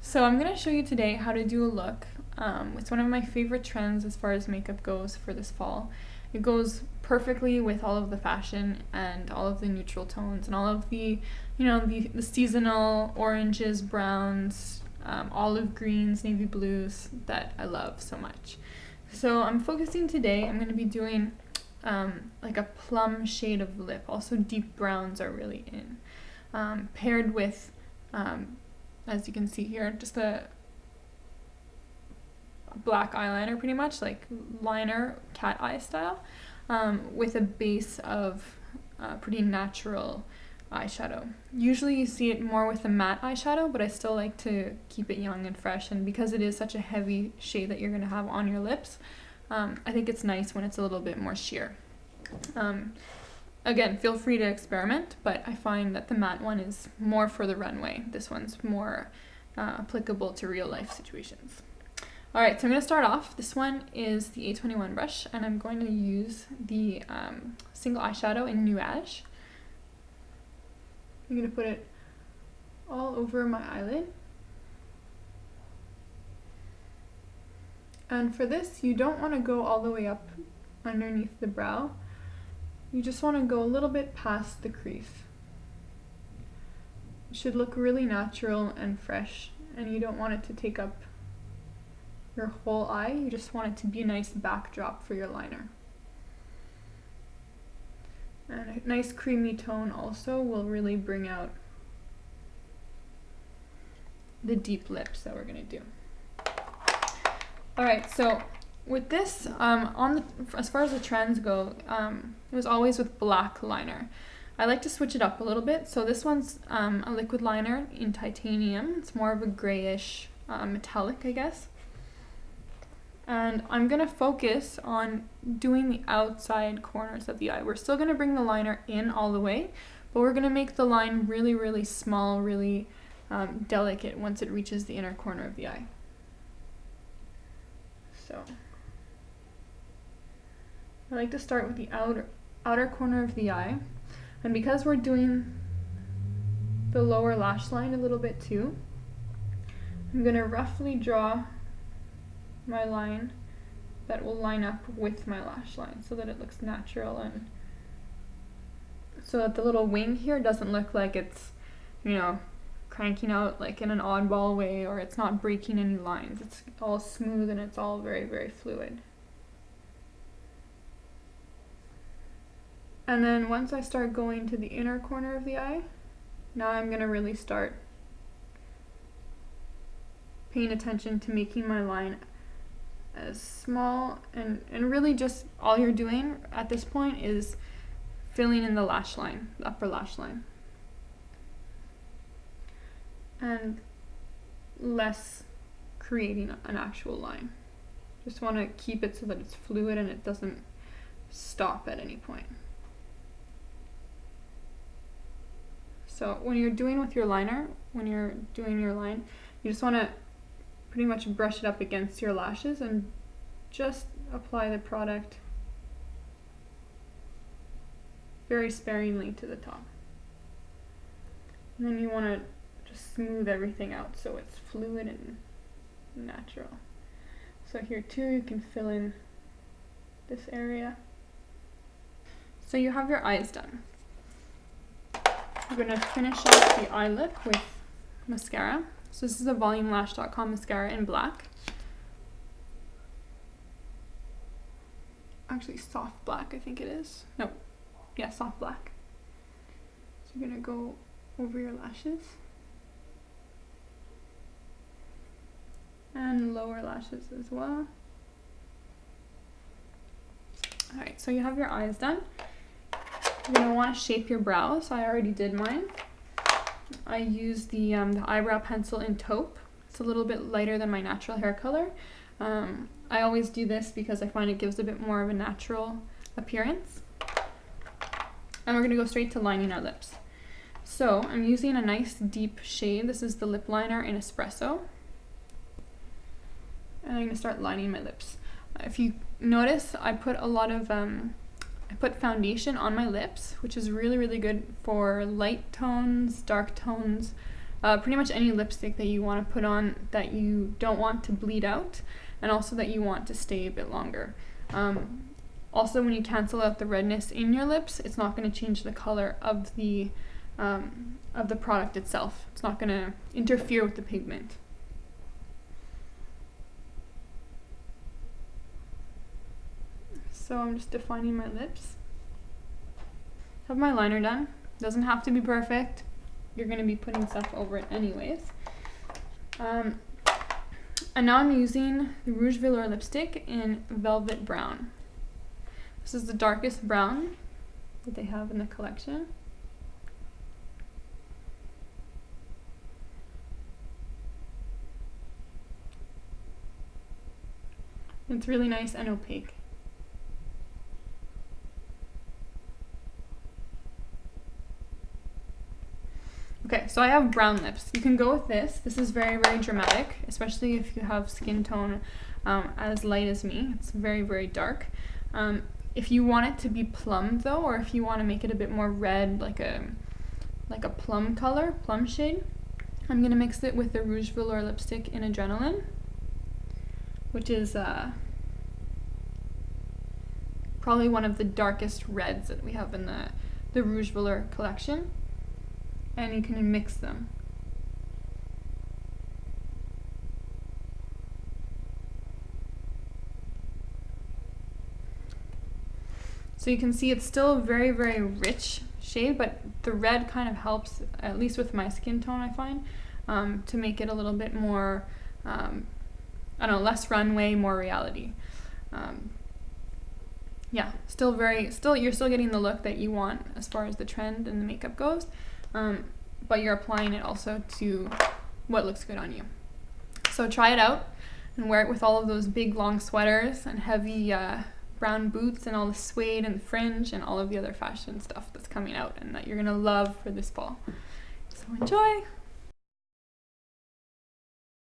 So I'm going to show you today how to do a look. It's one of my favorite trends as far as makeup goes for this fall. It goes perfectly with all of the fashion and all of the neutral tones and all of the, the seasonal oranges, browns, olive greens, navy blues that I love so much. So I'm focusing today, I'm going to be doing like a plum shade of lip. Also deep browns are really in. Paired with, as you can see here, just a black eyeliner, pretty much like liner cat eye style, with a base of pretty natural eyeshadow. Usually you see it more with a matte eyeshadow, but I still like to keep it young and fresh, and because it is such a heavy shade that you're going to have on your lips, I think it's nice when it's a little bit more sheer. Again, feel free to experiment, but I find that the matte one is more for the runway. This one's more applicable to real life situations. Alright, so I'm going to start off. This one is the A21 brush, and I'm going to use the single eyeshadow in Nuage. I'm going to put it all over my eyelid. And for this, you don't want to go all the way up underneath the brow. You just want to go a little bit past the crease. It should look really natural and fresh, and you don't want it to take up your whole eye. You just want it to be a nice backdrop for your liner. And a nice creamy tone also will really bring out the deep lips that we're going to do. Alright, so with this, as far as the trends go, it was always with black liner. I like to switch it up a little bit. So this one's a liquid liner in titanium. It's more of a grayish metallic, I guess. And I'm going to focus on doing the outside corners of the eye. We're still going to bring the liner in all the way, but we're going to make the line really, really small, really delicate once it reaches the inner corner of the eye. So I like to start with the outer corner of the eye, and because we're doing the lower lash line a little bit too, I'm going to roughly draw my line that will line up with my lash line so that it looks natural, and so that the little wing here doesn't look like it's, cranking out like in an oddball way, or it's not breaking any lines. It's all smooth and it's all very, very fluid. And then once I start going to the inner corner of the eye, now I'm going to really start paying attention to making my line as small, and really just all you're doing at this point is filling in the lash line, the upper lash line, and less creating an actual line. Just want to keep it so that it's fluid and it doesn't stop at any point. So when you're doing with your liner, when you're doing your line, you just want to pretty much brush it up against your lashes and just apply the product very sparingly to the top. And then you want to just smooth everything out so it's fluid and natural. So here too, you can fill in this area. So you have your eyes done. We're going to finish off the eye look with mascara. So this is a volumelash.com mascara in black. Actually, soft black, I think it is. No, yeah, soft black. So you're going to go over your lashes and lower lashes as well. Alright, so you have your eyes done. You're going to want to shape your brows. I already did mine. I use the eyebrow pencil in taupe. It's a little bit lighter than my natural hair color. I always do this because I find it gives a bit more of a natural appearance. And we're going to go straight to lining our lips. So I'm using a nice deep shade. This is the lip liner in Espresso. And I'm going to start lining my lips. If you notice, I put a lot of I put foundation on my lips, which is really, really good for light tones, dark tones, pretty much any lipstick that you want to put on that you don't want to bleed out, and also that you want to stay a bit longer. Also, when you cancel out the redness in your lips, it's not going to change the color of the product itself. It's not going to interfere with the pigment. So I'm just defining my lips. Have my liner done. Doesn't have to be perfect. You're going to be putting stuff over it anyways. And now I'm using the Rouge Velour lipstick in Velvet Brown. This is the darkest brown that they have in the collection. It's really nice and opaque. Okay, so I have brown lips. You can go with this. This is very, very dramatic, especially if you have skin tone as light as me. It's very, very dark. If you want it to be plum though, or if you want to make it a bit more red, like a plum color, plum shade, I'm gonna mix it with the Rouge Velour lipstick in Adrenaline, which is probably one of the darkest reds that we have in the Rouge Velour collection. And you can mix them. So you can see it's still a very, very rich shade, but the red kind of helps, at least with my skin tone, I find, to make it a little bit more, I don't know, less runway, more reality. Yeah, you're still getting the look that you want as far as the trend and the makeup goes. But you're applying it also to what looks good on you. So try it out and wear it with all of those big long sweaters and heavy brown boots and all the suede and fringe and all of the other fashion stuff that's coming out and that you're gonna love for this fall. So enjoy!